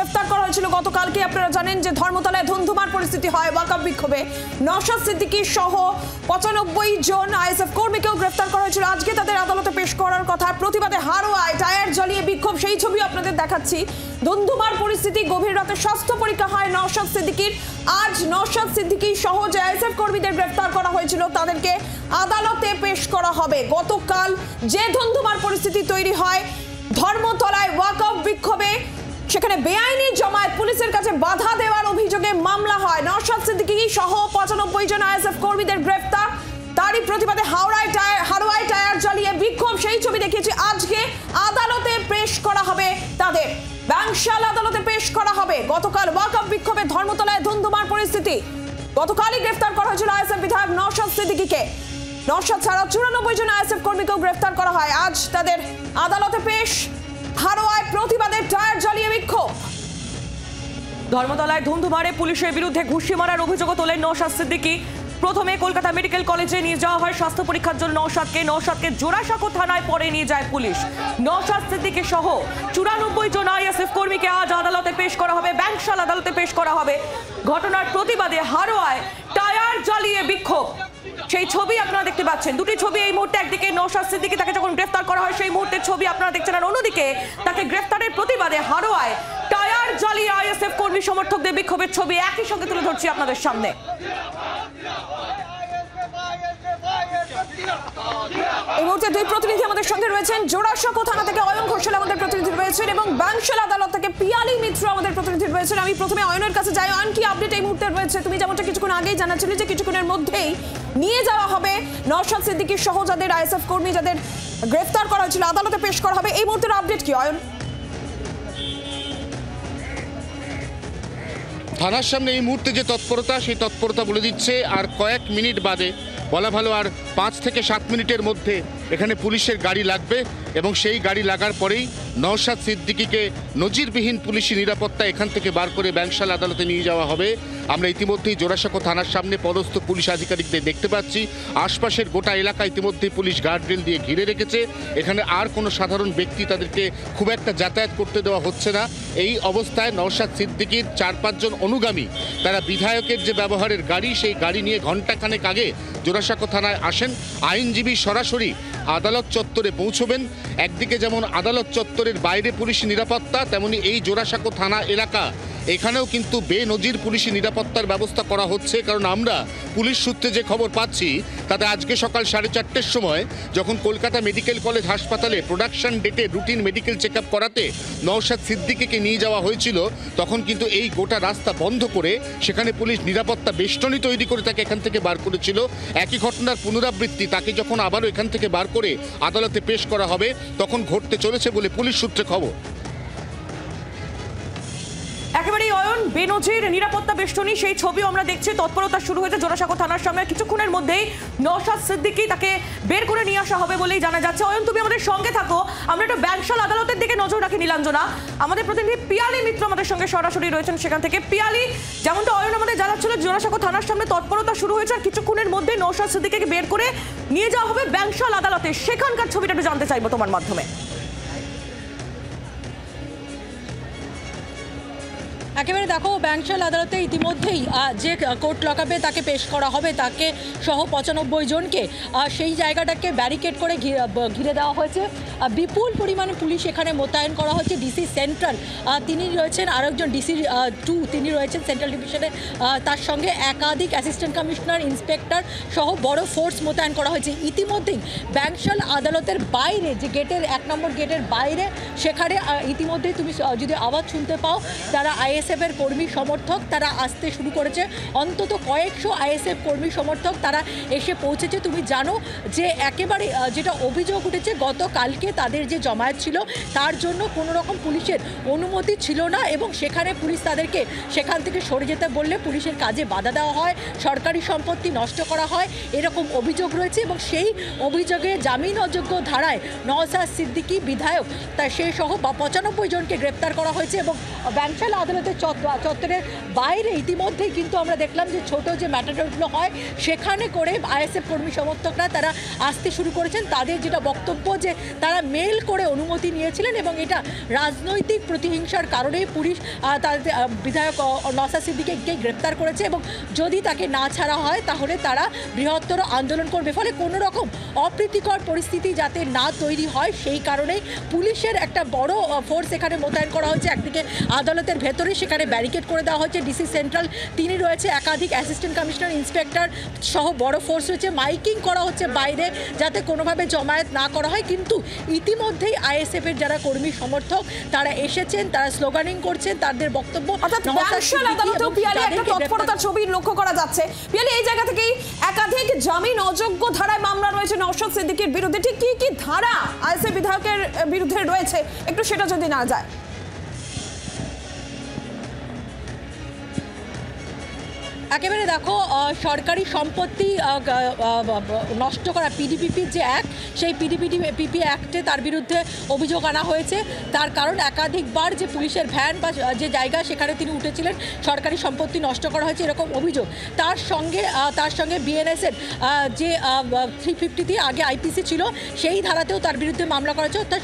গ্রেফতার করা হয়েছিল গতকালকে। আপনারা জানেন যে ধর্মতলায় ধুন্ধুমার পরিস্থিতি হয় ওয়াকআপ বিক্ষোভে। নওশাদ সিদ্দিকী সহ 95 জন আইএসএফ কর্মীকেও গ্রেফতার করা হয়েছিল। আজকে তাদের আদালতে পেশ করার কথা। প্রতিবাদে হারোয়ায় টায়ার জ্বালিয়ে বিক্ষোভ, সেই ছবি আপনাদের দেখাচ্ছি। ধুন্ধুমার পরিস্থিতি, গভীর রাতে স্বাস্থ্য পরীক্ষা হয় নওশাদ সিদ্দিকীর। আজ নওশাদ সিদ্দিকী সহ যে আইএসএফ কর্মীদের গ্রেফতার করা হয়েছিল তাদেরকে আদালতে পেশ করা হবে। গতকাল যে ধুন্ধুমার পরিস্থিতি তৈরি হয় ধর্মতলায় ওয়াকআপ বিক্ষোভে, সেখানে বেআইনি জমায়েত, পুলিশের কাছে বাধা দেওয়ার অভিযোগে মামলা হয়। নওশাদ সিদ্দিকী সহ 95 জন আইএসএফ কর্মীদের গ্রেফতার। তারই প্রতিবাদে হারোয়ায় টায়ার জ্বালিয়ে বিক্ষোভ, সেই ছবি দেখিয়েছি। আজকে আদালতে পেশ করা হবে তাদের, ব্যাংশাল আদালতে পেশ করা হবে। গতকাল ওয়াকআপ বিক্ষোভে ধর্মতলায় ধুন্ধুমার পরিস্থিতি। গতকালই গ্রেফতার করা হয়েছিল আইএসএফ বিধায়ক নওশাদ সিদ্দিকীকে। নওশাদ ছাড়া 94 জন আইএসএফ কর্মীকেও গ্রেফতার করা হয়। আজ তাদের আদালতে পেশ। হারোয়ায় প্রতিবাদের টায়ার জ্বালিয়ে বিক্ষোভ। ধর্মতলায় ধুন্ধুমারে পুলিশের বিরুদ্ধে ঘুষি মারার অভিযোগ তোলেন নওশাদ সিদ্দিকী। প্রথমে কলকাতা মেডিকেল কলেজে নিয়ে যাওয়া হয় স্বাস্থ্য পরীক্ষার জন্য নওশাদকে জোড়াসাঁকো থানায় পরে নিয়ে যায় পুলিশ। নওশাদ সিদ্দিকী সহ 94 জন আইএসএফ কর্মীকে আজ আদালতে পেশ করা হবে, ব্যাংশাল আদালতে পেশ করা হবে। ঘটনার প্রতিবাদে হারোয়ায় টায়ার জ্বালিয়ে বিক্ষোভ, সেই ছবি আপনারা দেখতে পাচ্ছেন। দুটি ছবি এই মুহূর্তে, একদিকে নওশাদ সিদ্দিকী, তাকে যখন গ্রেফতার করা হয় সেই মুহূর্তের ছবি আপনারা দেখছেন, আর অন্যদিকে তাকে গ্রেফতারের প্রতিবাদে হারোয়ায় টায়ার জ্বালিয়ে আইএসএফ কর্মী সমর্থকদের বিক্ষোভের ছবি একই সঙ্গে তুলে ধরছি আপনাদের সামনে। এই মুহূর্তে দুই প্রতিনিধি আমাদের সঙ্গে রয়েছেন। জোড়াসাঁকো থানা থেকে অয়ন ঘোষাল আমাদের প্রতিনিধি রয়েছেন এবং ব্যাংশাল আদালত থেকে পিয়ালি মিত্র আমাদের প্রতিনিধি রয়েছেন। আমি প্রথমে অয়নের কাছে যাই। অয়ন, কি আপডেট এই মুহূর্তে রয়েছে? তুমি যেমনটা কিছুক্ষণ আগেই জানাচ্ছিলে যে কিছুক্ষণের মধ্যেই নিয়ে যাওয়া হবে নওশাদ সিদ্দিকী সহ যাদের আইএসএফ কর্মী যাদের গ্রেফতার করা হয়েছিল আদালতে পেশ করা হবে। এই মুহূর্তের আপডেট কি অয়ন? থানার সামনে এই মুহূর্তে যে তৎপরতা, সেই তৎপরতা বলে দিচ্ছে আর কয়েক মিনিট বাদে, বলা ভালো আর 5 থেকে 7 মিনিটের মধ্যে এখানে পুলিশের গাড়ি লাগবে এবং সেই গাড়ি লাগার পরেই নওশাদ সিদ্দিকীকে নজিরবিহীন পুলিশি নিরাপত্তা এখান থেকে বার করে ব্যাংশাল আদালতে নিয়ে যাওয়া হবে। আমরা ইতিমধ্যেই জোড়াসাঁকো থানার সামনে পদস্থ পুলিশ আধিকারিকদের দেখতে পাচ্ছি। আশপাশের গোটা এলাকা ইতিমধ্যেই পুলিশ গার্ডরেল দিয়ে ঘিরে রেখেছে। এখানে আর কোনো সাধারণ ব্যক্তি তাদেরকে খুব একটা যাতায়াত করতে দেওয়া হচ্ছে না। এই অবস্থায় নওশাদ সিদ্দিকীর 4-5 জন অনুগামী তারা বিধায়কের যে ব্যবহারের গাড়ি, সেই গাড়ি নিয়ে ঘণ্টাখানেক আগে জোড়াসাঁকো থানায় আসেন। আইনজীবী সরাসরি আদালত চত্বরে পৌঁছবেন। একদিকে যেমন আদালত চত্বরের বাইরে পুলিশি নিরাপত্তা, তেমনি এই জোড়াসাঁকো থানা এলাকা এখানেও কিন্তু বেনজির পুলিশি নিরাপত্তার ব্যবস্থা করা হচ্ছে। কারণ আমরা পুলিশ সূত্রে যে খবর পাচ্ছি তাতে আজকে সকাল 4:30-র সময় যখন কলকাতা মেডিকেল কলেজ হাসপাতালে প্রোডাকশন ডেটে রুটিন মেডিকেল চেক আপ করাতে নওশাদ সিদ্দিকীকে নিয়ে যাওয়া হয়েছিল, তখন কিন্তু এই গোটা রাস্তা বন্ধ করে সেখানে পুলিশ নিরাপত্তা বেষ্টনী তৈরি করে তাকে এখান থেকে বার করেছিল। একই ঘটনার পুনরাবৃত্তি, তাকে যখন আবারও এখান থেকে বার করে আদালতে পেশ করা হবে তখন ঘটতে চলেছে বলে পুলিশ সূত্রে খবর। একেবারেই অয়ন, বেনজির নিরাপত্তা বেষ্টনী, সেই ছবি আমরা দেখছি। তৎপরতা শুরু হয়েছে জোড়াসাঁকো থানার সামনে। কিছুক্ষণের মধ্যেই নওশাদ সিদ্দিকী তাকে বের করে নিয়ে আসা হবে বলেই জানা যাচ্ছে। অয়ন, তুমি আমাদের সঙ্গে থাকো। আমরা একটু ব্যাংশাল আদালতের দিকে নজর রাখি। নীলাঞ্জনা, আমাদের প্রতিনিধি পিয়ালি মিত্র আমাদের সঙ্গে সরাসরি রয়েছেন সেখান থেকে। পিয়ালি, যেমনটা অয়ন আমাদের জানাচ্ছিল, জোড়াসাঁকো থানার সামনে তৎপরতা শুরু হয়েছে আর কিছুক্ষণের মধ্যে নওশাদ সিদ্দিকীকে বের করে নিয়ে যাওয়া হবে ব্যাংশাল আদালতে। সেখানকার ছবিটা একটু জানতে চাইবো তোমার মাধ্যমে। একেবারে দেখো, ব্যাংশাল আদালতে ইতিমধ্যেই যে কোর্ট লকআপে তাকে পেশ করা হবে তাকে সহ 95 জনকে সেই জায়গাটাকে ব্যারিকেড করে ঘিরে দেওয়া হয়েছে। বিপুল পরিমাণে পুলিশ এখানে মোতায়েন করা হচ্ছে। ডিসি সেন্ট্রাল তিনি রয়েছেন, আরেকজন ডিসি 2 তিনি রয়েছেন সেন্ট্রাল ডিভিশনে, তার সঙ্গে একাধিক অ্যাসিস্ট্যান্ট কমিশনার, ইন্সপেক্টর সহ বড় ফোর্স মোতায়েন করা হয়েছে। ইতিমধ্যেই ব্যাংশাল আদালতের বাইরে যে গেটের 1 নম্বর গেটের বাইরে, সেখানে ইতিমধ্যেই তুমি যদি আওয়াজ শুনতে পাও, তারা আইএসএফের কর্মী সমর্থক তারা আসতে শুরু করেছে। অন্তত কয়েকশো আইএসএফ কর্মী সমর্থক তারা এসে পৌঁছেছে। তুমি জানো যে একেবারে যেটা অভিযোগ উঠেছে, গতকালকে তাদের যে জমায়েত ছিল তার জন্য কোনো রকম পুলিশের অনুমতি ছিল না এবং সেখানে পুলিশ তাদেরকে সেখান থেকে সরে যেতে বললে পুলিশের কাজে বাধা দেওয়া হয়, সরকারি সম্পত্তি নষ্ট করা হয়, এরকম অভিযোগ রয়েছে। এবং সেই অভিযোগে জামিন অযোগ্য ধারায় নওশাদ সিদ্দিকী বিধায়ক তা সে সহ 95 জনকে গ্রেপ্তার করা হয়েছে এবং ব্যাংশাল আদালতের চত্বরের বাইরে ইতিমধ্যেই কিন্তু আমরা দেখলাম যে ছোট যে ম্যাটাডোরগুলো হয় সেখানে করে আইএসএফ কর্মী সমর্থকরা তারা আসতে শুরু করেছেন। তাদের যেটা বক্তব্য যে তারা মেল করে অনুমতি নিয়েছিলেন এবং এটা রাজনৈতিক প্রতিহিংসার কারণেই পুলিশ তাদের বিধায়ক নওশাদ সিদ্দিকীকে গ্রেপ্তার করেছে এবং যদি তাকে না ছাড়া হয় তাহলে তারা বৃহত্তর আন্দোলন করবে। ফলে কোনো রকম অপ্রীতিকর পরিস্থিতি যাতে না তৈরি হয় সেই কারণেই পুলিশের একটা বড় ফোর্স এখানে মোতায়েন করা হচ্ছে। একদিকে আদালতের ভেতরে সেখানে ব্যারিকেড করে দেওয়া হচ্ছে ডিসি সেন্ট্রাল, তিনি রয়েছে, একাধিক অ্যাসিস্ট্যান্ট কমিশনার, ইন্সপেক্টর সহ বড় ফোর্স রয়েছে। মাইকিং করা হচ্ছে বাইরে যাতে কোনোভাবে জমায়েত না করা হয়। কিন্তু ইতিমধ্যেই আইএসএফের যারা কর্মী সমর্থক তারা এসেছেন, তারা স্লোগানিং করছেন, তাদের বক্তব্য ছবি লক্ষ্য করা যাচ্ছে। পিয়ালি, এই জায়গা থেকেই একাধিক জামিন অযোগ্য ধারায় মামলা রয়েছে নওশাদ সিদ্দিকীর বিরুদ্ধে। ঠিক কি কি ধারা আইএসএফ বিধায়কের বিরুদ্ধে রয়েছে একটু সেটা যদি না যায়। একেবারে দেখো, সরকারি সম্পত্তি নষ্ট করা পিডিপিপির যে অ্যাক্ট, সেই পিডিপিপি অ্যাক্টে তার বিরুদ্ধে অভিযোগ আনা হয়েছে। তার কারণ একাধিকবার যে পুলিশের ভ্যান বা যে জায়গা সেখানে তিনি উঠেছিলেন সরকারি সম্পত্তি নষ্ট করা হয়েছে এরকম অভিযোগ। তার সঙ্গে বিএনএসের যে 350 আগে আইপিসি ছিল সেই ধারাতেও তার বিরুদ্ধে মামলা করা হয়েছে। অর্থাৎ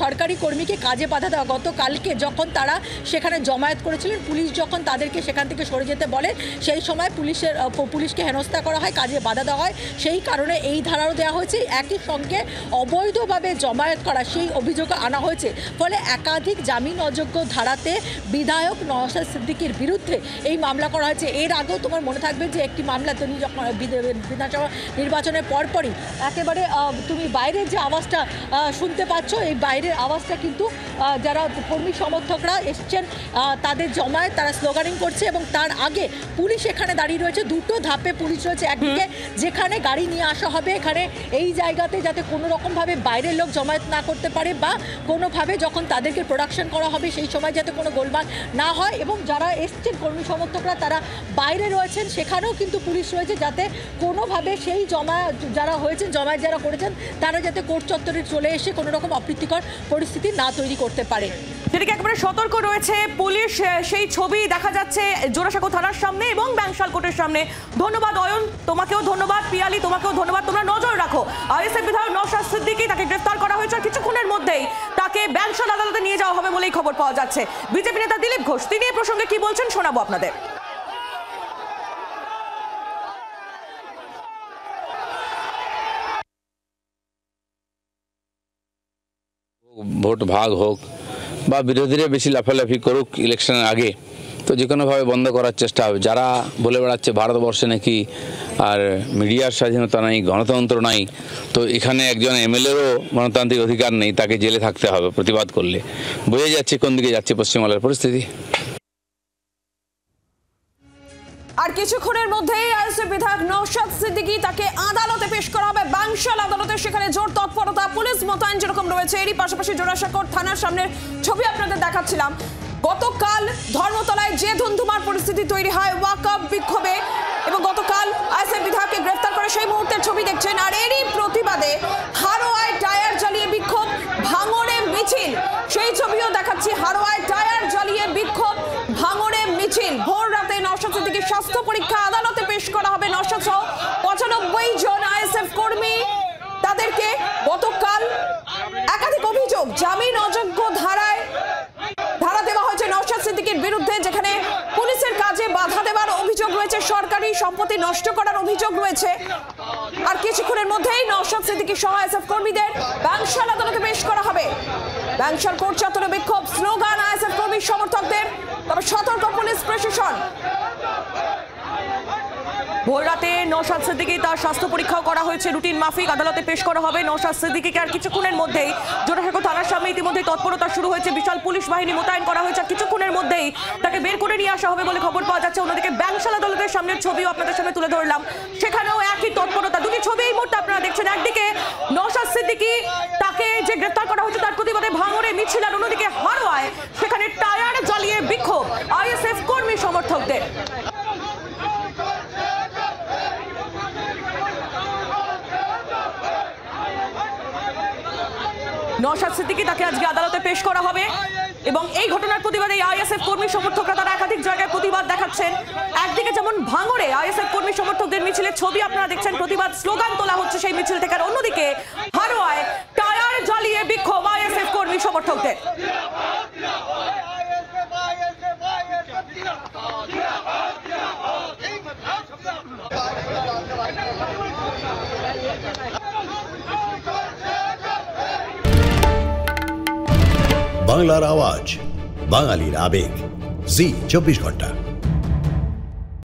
সরকারি কর্মীকে কাজে বাধা দেওয়া। গতকালকে যখন তারা সেখানে জমায়েত করেছিলেন, পুলিশ যখন তাদেরকে সেখান থেকে সরে যেতে বলে সেই সময় পুলিশকে হেনস্থা করা হয়, কাজে বাধা দেওয়া হয়। সেই কারণে এই ধারাও দেওয়া হয়েছে। একই সঙ্গে অবৈধভাবে জমায়েত করা সেই অভিযোগ আনা হয়েছে। ফলে একাধিক জামিন অযোগ্য ধারাতে বিধায়ক নওশাদ সিদ্দিকীর বিরুদ্ধে এই মামলা করা হয়েছে। এর আগেও তোমার মনে থাকবে যে একটি মামলা তিনি যখন বিধানসভা নির্বাচনের পরপরই একেবারে তুমি বাইরের যে আওয়াজটা শুনতে পাচ্ছ, এই বাইরের আওয়াজটা কিন্তু যারা কর্মী সমর্থকরা এসছেন তাদের জমায়েত, তারা স্লোগানিং করছে এবং তার আগে পুলিশ এখানে দাঁড়িয়ে রয়েছে। দুটো ধাপে পুলিশ রয়েছে। একদিকে যেখানে গাড়ি নিয়ে আসা হবে এখানে এই জায়গাতে যাতে কোনো রকমভাবে বাইরের লোক জমায়েত না করতে পারে বা কোনোভাবে যখন তাদেরকে প্রোডাকশন করা হবে সেই সময় যাতে কোনো গোলমাল না হয়, এবং যারা এসছেন কর্মী সমর্থকরা তারা বাইরে রয়েছেন সেখানেও কিন্তু পুলিশ রয়েছে যাতে কোনোভাবে সেই জমায়েত যারা করেছেন তারা যাতে কোর্ট চত্বরে চলে এসে কোনো রকম অপ্রীতিকর পরিস্থিতি না তৈরি করতে পারে। সেটাকে একেবারে সতর্ক রয়েছে পুলিশ। সেই ছবি দেখা যাচ্ছে জোড়াসাঁকো থানার সামনে এবং ব্যাংশাল কোর্টের সামনে। ধন্যবাদ অয়ন, তোমাকেও ধন্যবাদ। পিয়ালি, তোমাকেও ধন্যবাদ। তোমরা নজর রাখো, আইএসএফ বিধায়ক নওশাদ সিদ্দিকী তাকে গ্রেফতার করা হয়েছে আর কিছুক্ষণের মধ্যেই তাকে ব্যাংশাল আদালতে নিয়ে যাওয়া হবে বলেই খবর পাওয়া যাচ্ছে। বিজেপি নেতা দিলীপ ঘোষ তিনি এই প্রসঙ্গে কি বলছেন শোনাবো আপনাদের। ভোট ভাগ হোক বা বিরোধীরা বেশি লাফালাফি করুক ইলেকশনের আগে, তো যে কোনোভাবে বন্ধ করার চেষ্টা হবে। যারা বলে বেড়াচ্ছে ভারতবর্ষে নাকি আর মিডিয়ার স্বাধীনতা নাই, গণতন্ত্র নাই, তো এখানে একজন এমএলএরও গণতান্ত্রিক অধিকার নেই, তাকে জেলে থাকতে হবে প্রতিবাদ করলে। বোঝা যাচ্ছে কোন দিকে যাচ্ছে পশ্চিমবাংলার পরিস্থিতি। আর কিছুক্ষণের মধ্যেই আইএসএফ বিধায়ক নওশাদ সিদ্দিকী তাকে আদালতে পেশ করা হবে ব্যাংশাল আদালতে। সেখানে জোর তৎপরতা, পুলিশ মোতায়েন যেরকম রয়েছে, এরই পাশাপাশি জোড়াসাঁকো থানার সামনের ছবি আপনাদের দেখাচ্ছিলাম। গতকাল ধর্মতলায় যে ধুন্ধুমার পরিস্থিতি তৈরি হয় ওয়াকআপ বিক্ষোভে, এবং গতকাল আইএসএফ বিধায়ককে গ্রেফতার করে সেই মুহূর্তের ছবি দেখছেন। আর এরই প্রতিবাদে হারোয়ায় টায়ার জ্বালিয়ে বিক্ষোভ, ভাঙড়ে মিছিল, সেই ছবিও দেখাচ্ছি। হারোয়ায় টায়ার জ্বালিয়ে বিক্ষোভ, ভাঙড়ে মিছিল। ভোর রাতে নওশাদ সিদ্দিকীর স্বাস্থ্য পরীক্ষা আদালতে পেশ করা হবে। নওশাদ সহ 95 জন আইএসএফ কর্মী, তাদেরকে গতকাল একাধিক অভিযোগ জামিন অযোগ্য ধারা দেওয়া হয়েছে নওশাদ সিদ্দিকীর বিরুদ্ধে, যেখানে পুলিশের কাজে বাধা দেওয়ার অভিযোগ রয়েছে, সরকারি সম্পত্তি নষ্ট করার অভিযোগ রয়েছে। আর কিছুক্ষণের মধ্যেই নওশাদ সিদ্দিকী সহ আইএসএফ কর্মীদের ব্যাংশাল আদালতে পেশ করা হবে। ব্যাংশাল কোর্ট চত্বরে বিক্ষোভ, স্লোগান আইএসএফ কর্মী সমর্থকদের, তবে সতর্ক পুলিশ প্রশাসন। ভোর রাতে নওশাদ সিদ্দিকী তার স্বাস্থ্য পরীক্ষাও করা হয়েছে, রুটিন মাফিক আদালতে পেশ করা হবে নওশাদ সিদ্দিকীকে। আর কিছুক্ষণের মধ্যেই জোড়াসাঁকো থানার সামনে ইতিমধ্যে তৎপরতা শুরু হয়েছে, বিশাল পুলিশ বাহিনী মোতায়েন করা হয়েছে। কিছুক্ষণের মধ্যেই তাকে বের করে নিয়ে আসা হবে বলে খবর পাওয়া যাচ্ছে। অন্যদিকে ব্যাংশাল আদালতের সামনের ছবিও আপনাদের সামনে তুলে ধরলাম, সেখানেও একই তৎপরতা। দুটি ছবি এই মুহূর্তে আপনারা দেখছেন। একদিকে নওশাদ সিদ্দিকী তাকে যে গ্রেফতার করা হয়েছে তার প্রতিবাদে ভাঙড়ে মিছিল, আর অন্যদিকে হারোয়ায় সেখানে টায়ার জ্বালিয়ে বিক্ষোভ আইএসএফ কর্মী সমর্থকদের। নওশাদ সিদ্দিকী তাকে আজকে আদালতে পেশ করা হবে এবং এই ঘটনার প্রতিবাদে আইএসএফ আইএসএফ কর্মী সমর্থকরা তারা একাধিক জায়গায় প্রতিবাদ দেখাচ্ছেন। একদিকে যেমন ভাঙড়ে আইএসএফ কর্মী সমর্থকদের মিছিলের ছবি আপনারা দেখছেন, প্রতিবাদ স্লোগান তোলা হচ্ছে সেই মিছিল থেকে। আর অন্যদিকে হারোয়ায় টায়ার জ্বালিয়ে বিক্ষোভ আইএসএফ কর্মী সমর্থকদের। বাংলার আওয়াজ, বাঙালির আবেগ, জি 24 ঘন্টা।